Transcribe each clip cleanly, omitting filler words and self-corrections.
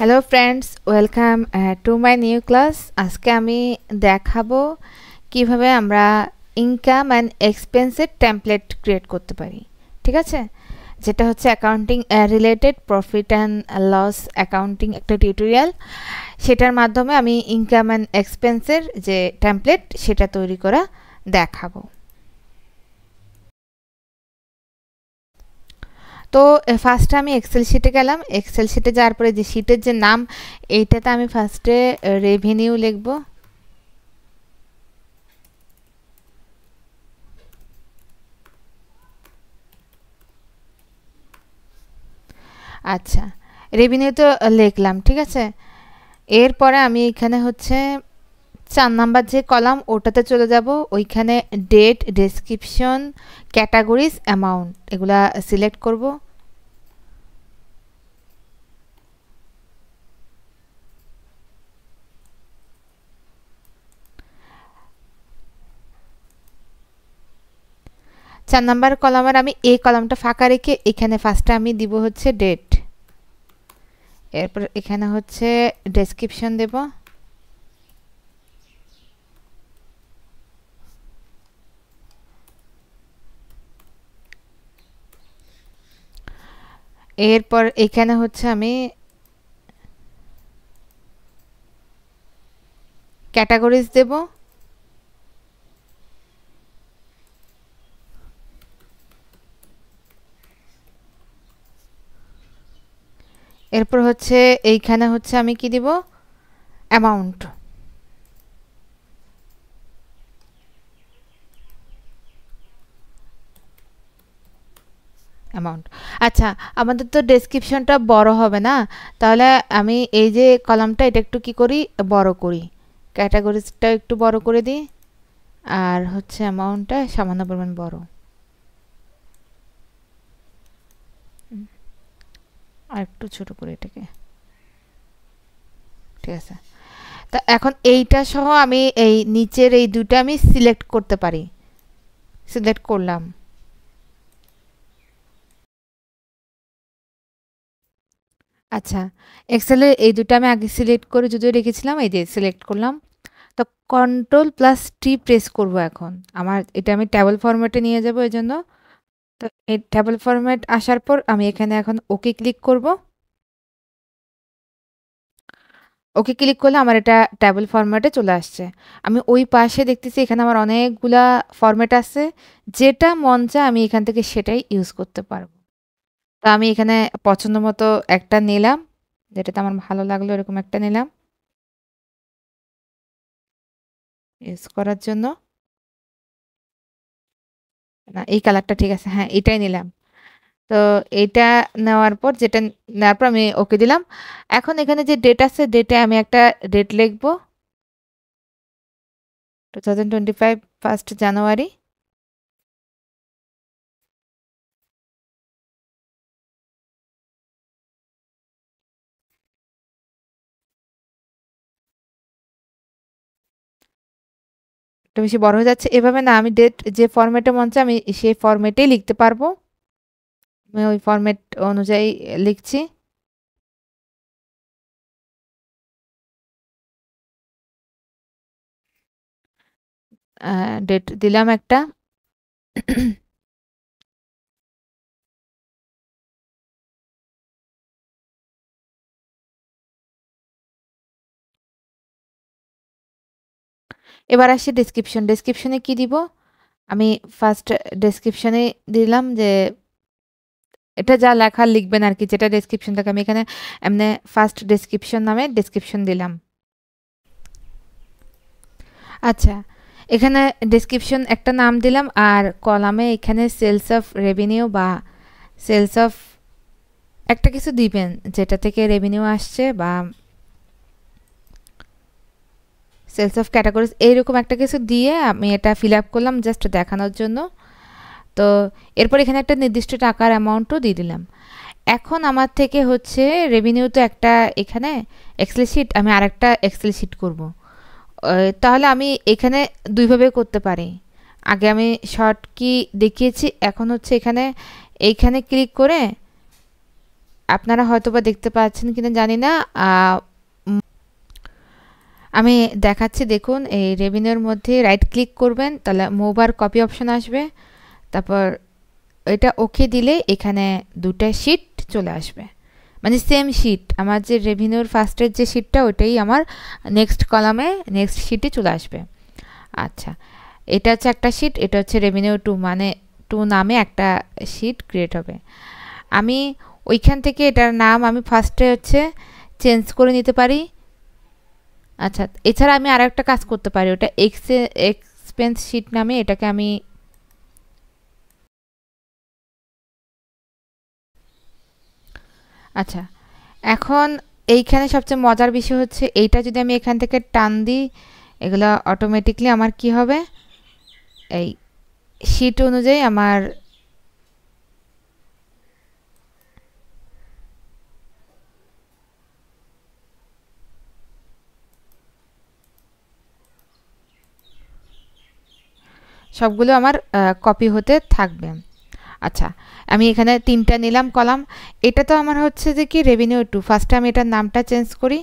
Hello friends, welcome to my new class. আজকে আমি দেখাবো কিভাবে আমরা ইনকাম অ্যান্ড এক্সপেন্সের টেমপ্লেট ক্রিয়েট করতে পারি। ঠিক আছে, যেটা হচ্ছে accounting related profit and loss accounting একটা টিউটোরিয়াল। সেটার মাধ্যমে আমি ইনকাম অ্যান্ড এক্সপেন্সের যে টেমপ্লেট সেটা তৈরি করা দেখাবো। তো ফার্স্টে আমি এক্সেল শিটে গেলাম। এক্সেল শিটে যাওয়ার পরে যে শিটের যে নাম, এইটাতে আমি ফার্স্টে রেভিনিউ লিখব। আচ্ছা, রেভিনিউ তো লিখলাম, ঠিক আছে। এরপরে আমি এখানে হচ্ছে 4 নাম্বার যে কলাম ওটাতে চলে যাব। ওইখানে ডেট, ডেসক্রিপশন, ক্যাটাগরিজ, অ্যামাউন্ট এগুলা সিলেক্ট করব। চার নাম্বার কলামের আমি এই কলামটা ফাঁকা রেখে এখানে ফার্স্টে আমি দিব হচ্ছে ডেট, এরপর এখানে হচ্ছে ডেসক্রিপশন দেব। এরপর এখানে হচ্ছে আমি ক্যাটাগরিজ দেব। এরপর হচ্ছে এইখানে হচ্ছে আমি কি দিব, অ্যামাউন্ট। অ্যামাউন্ট আচ্ছা, আমাদের তো ডেসক্রিপশনটা বড় হবে না, তাহলে আমি এই যে কলামটা এটা একটু কি করি, বড় করি। ক্যাটাগরিজটা একটু বড় করে দিই, আর হচ্ছে অ্যামাউন্টটা সামান্য পরিমাণ বড়, আর একটু ছোট করে এটাকে। ঠিক আছে, তা এখন এইটা সহ আমি এই নিচের এই দুটো আমি সিলেক্ট করতে পারি। সিলেক্ট করলাম। আচ্ছা, এক্সেলে এই দুটো আমি আগে সিলেক্ট করে যদিও রেখেছিলাম, এই যে সিলেক্ট করলাম। তো কন্ট্রোল প্লাস টি প্রেস করব। এখন আমার এটা আমি ট্যাবল ফরম্যাটে নিয়ে যাব, এই জন্য তো এই ট্যাবল ফরম্যাট আসার পর আমি এখানে এখন ওকে ক্লিক করব। ওকে ক্লিক করলে আমার এটা ট্যাবল ফরম্যাটে চলে আসছে। আমি ওই পাশে দেখতেছি এখানে আমার অনেকগুলা ফরম্যাট আছে, যেটা মন চায় আমি এখান থেকে সেটাই ইউজ করতে পারবো। তো আমি এখানে পছন্দ মতো একটা নিলাম, যেটাতে আমার ভালো লাগলো, এরকম একটা নিলাম ইউজ করার জন্য। না, এই কালারটা ঠিক আছে, হ্যাঁ এটাই নিলাম। তো এইটা নেওয়ার পর যেটা নেওয়ার পর আমি ওকে দিলাম। এখন এখানে যে ডেট আছে, ডেটে আমি একটা ডেট লিখবো, 2025 ফার্স্ট জানুয়ারি। একটু বেশি বড় হয়ে যাচ্ছে, এভাবে না, আমি ডেট যে ফরম্যাটে মন চায় আমি সেই ফরম্যাটেই লিখতে পারবো। আমি ওই ফরম্যাট অনুযায়ী লিখছি। ডেট দিলাম একটা। এবার আসি ডেসক্রিপশন। ডেসক্রিপশনে কি দিব, আমি ফার্স্ট ডেসক্রিপশনে দিলাম যে এটা যা লেখা লিখবেন আর কি, যেটা ডেসক্রিপশন থাকে। আমি এখানে এমনি ফার্স্ট ডেসক্রিপশন নামে ডেসক্রিপশন দিলাম। আচ্ছা, এখানে ডেসক্রিপশন একটা নাম দিলাম, আর কলামে এখানে সেলস অফ রেভিনিউ বা সেলস অফ একটা কিছু দিবেন যেটা থেকে রেভিনিউ আসছে, বা সেলস অফ ক্যাটাগরিজ এইরকম একটা কিছু দিয়ে আমি এটা ফিল আপ করলাম জাস্ট দেখানোর জন্য। তো এরপর এখানে একটা নির্দিষ্ট টাকার অ্যামাউন্টও দিয়ে দিলাম। এখন আমার থেকে হচ্ছে রেভিনিউ তো একটা এখানে এক্সেল শিট, আমি আরেকটা এক্সেল শিট করব। তাহলে আমি এখানে দুইভাবে করতে পারি। আগে আমি শর্ট কি দেখিয়েছি, এখন হচ্ছে এখানে এইখানে ক্লিক করে আপনারা হয়তোবা দেখতে পাচ্ছেন কিনা জানি না। আমি দেখাচ্ছি, দেখুন এই রেভিনিউর মধ্যে রাইট ক্লিক করবেন, তাহলে মুভ আর কপি অপশন আসবে, তারপর এটা ওকে দিলে এখানে দুটো শিট চলে আসবে, মানে সেম শিট, আমার যে রেভিনিউর ফার্স্টের যে শিটটা ওটাই আমার নেক্সট কলামে নেক্সট শিটে চলে আসবে। আচ্ছা, এটা হচ্ছে একটা শিট, এটা হচ্ছে রেভিনিউ 2, মানে 2 নামে একটা শিট ক্রিয়েট হবে। আমি ওইখান থেকে এটার নাম আমি ফার্স্টে হচ্ছে চেঞ্জ করে নিতে পারি। আচ্ছা, এছাড়া আমি আর একটা কাজ করতে পারি, ওটা এক্সপেন্স শিট নামে এটাকে আমি আচ্ছা, এখন এইখানে সবচেয়ে মজার বিষয় হচ্ছে এইটা যদি আমি এখান থেকে টান দিই, এগুলো অটোমেটিকলি আমার কি হবে, এই শিট অনুযায়ী আমার সবগুলো আমার কপি হতে থাকবে। আচ্ছা, আমি এখানে 3টা নিলাম কলাম। এটা তো আমার হচ্ছে যে কি রেভিনিউ 2, ফার্স্টে আমি এটার নামটা চেঞ্জ করি।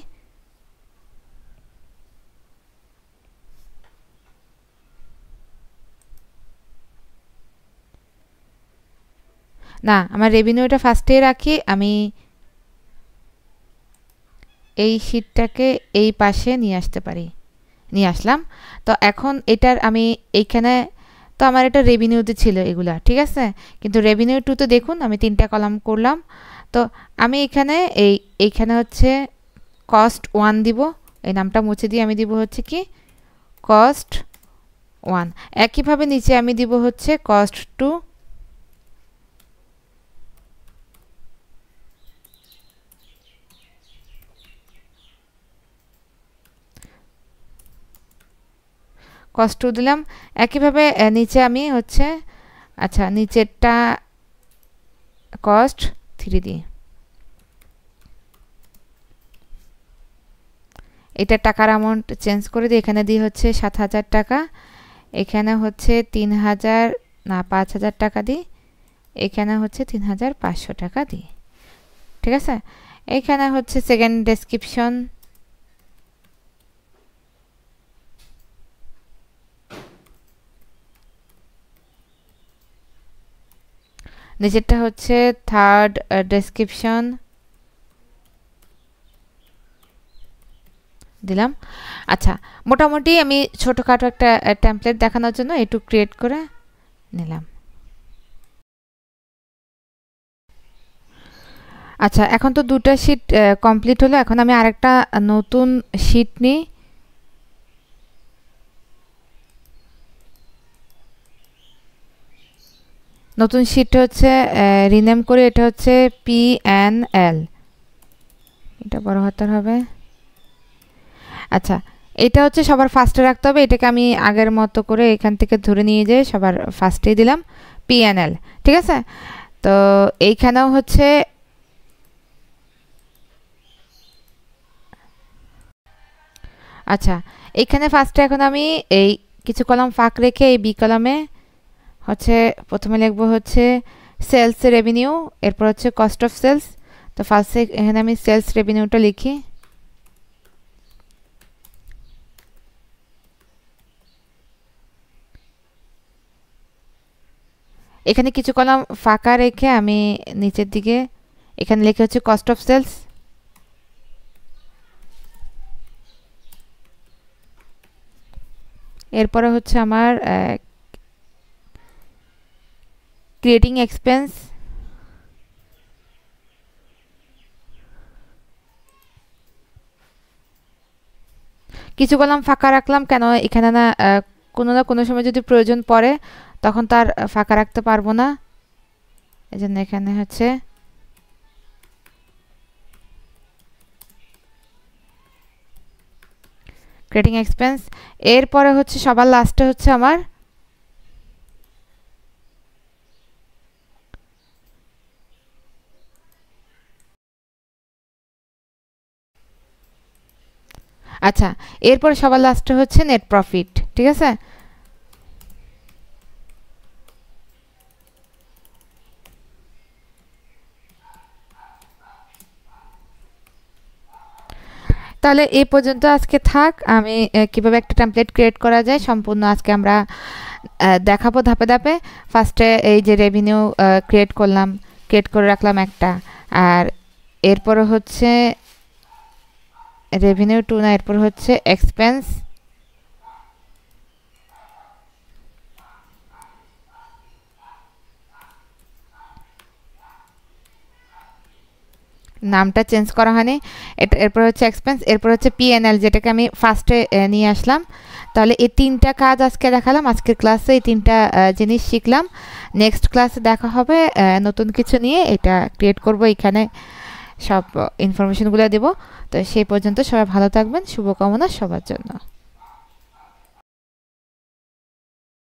না, আমার রেভিনিউটা ফার্স্টে রাখি, আমি এই শিটটাকে এই পাশে নিয়ে আসতে পারি, নিয়ে আসলাম। তো এখন এটার আমি এইখানে, তো আমার এটা রেভিনিউতে ছিল এগুলা, ঠিক আছে, কিন্তু রেভিনিউ 2 তো দেখুন আমি 3টা কলাম করলাম। তো আমি এখানে এইখানে হচ্ছে কস্ট 1 দিব, এই নামটা মুছে দিয়ে আমি দিব হচ্ছে কি কস্ট 1। একইভাবে নিচে আমি দিব হচ্ছে কস্ট 2। কস্ট 2 দিলাম। একইভাবে নিচে আমি হচ্ছে, আচ্ছা নিচেরটা কস্ট 3 দিই। এটা টাকার অ্যামাউন্ট চেঞ্জ করে দিই, এখানে দিই হচ্ছে 7,000 টাকা, এখানে হচ্ছে 3,000 না 5,000 টাকা দিই, এখানে হচ্ছে 3,500 টাকা দিই, ঠিক আছে। এখানে হচ্ছে সেকেন্ড ডেসক্রিপশন, নিচেরটা হচ্ছে থার্ড ডেসক্রিপশন দিলাম। আচ্ছা, মোটামুটি আমি ছোটখাটো একটা টেমপ্লেট দেখানোর জন্য একটু ক্রিয়েট করে নিলাম। আচ্ছা, এখন তো দুটো শিট কমপ্লিট হলো, এখন আমি আরেকটা নতুন শিট নিই। নতুন শিট হচ্ছে রিনেম করে, এটা হচ্ছে PNL, এটা বড় হাতের হবে। আচ্ছা, এটা হচ্ছে সবার ফার্স্টে রাখতে হবে, এটাকে আমি আগের মতো করে এখান থেকে ধরে নিয়ে যাই, সবার ফার্স্টেই দিলাম PNL, ঠিক আছে। তো এইখানেও হচ্ছে আচ্ছা, এইখানে ফার্স্টে এখন আমি এই কিছু কলাম ফাঁক রেখে এই বি কলামে হচ্ছে প্রথমে লিখবো হচ্ছে সেলস রেভিনিউ, এরপর হচ্ছে কস্ট অফ সেলস। তো ফার্স্টে এখানে আমি সেলস রেভিনিউটা লিখি, এখানে কিছু কলাম ফাঁকা রেখে আমি নিচের দিকে এখানে লিখে হচ্ছে কস্ট অফ সেলস। এরপরে হচ্ছে আমার ক্রিয়েটিং এক্সপেন্স, কিছু কলাম ফাঁকা রাখলাম কেন, এখানে না কোনো সময় যদি প্রয়োজন পড়ে তখন তার ফাঁকা রাখতে পারবো না, এই জন্য এখানে হচ্ছে ক্রিয়েটিং এক্সপেন্স। এরপরে হচ্ছে সবার লাস্টে হচ্ছে আমার আচ্ছা, এরপরে সবার লাস্টে হচ্ছে নেট প্রফিট, ঠিক আছে। তাহলে এই পর্যন্ত আজকে থাক। আমি কিভাবে একটা টেমপ্লেট ক্রিয়েট করা যায় সম্পূর্ণ আজকে আমরা দেখাবো ধাপে ধাপে। ফার্স্টে এই যে রেভিনিউ ক্রিয়েট করলাম, ক্রিয়েট করে রাখলাম একটা, আর এরপরে হচ্ছে রেভিনিউ টু না, এরপর হচ্ছে এক্সপেন্স, নামটা চেঞ্জ করা হয়নি, এটা এরপর হচ্ছে এক্সপেন্স, এরপর হচ্ছে পিএনএল যেটাকে আমি ফার্স্টে নিয়ে আসলাম। তাহলে এই তিনটা কাজ আজকে দেখালাম, আজকের ক্লাসে এই তিনটা জিনিস শিখলাম। নেক্সট ক্লাসে দেখা হবে নতুন কিছু নিয়ে, এটা ক্রিয়েট করব, এখানে সব ইনফরমেশনগুলো দেব। তো সেই পর্যন্ত সবাই ভালো থাকবেন, শুভকামনা সবার জন্য।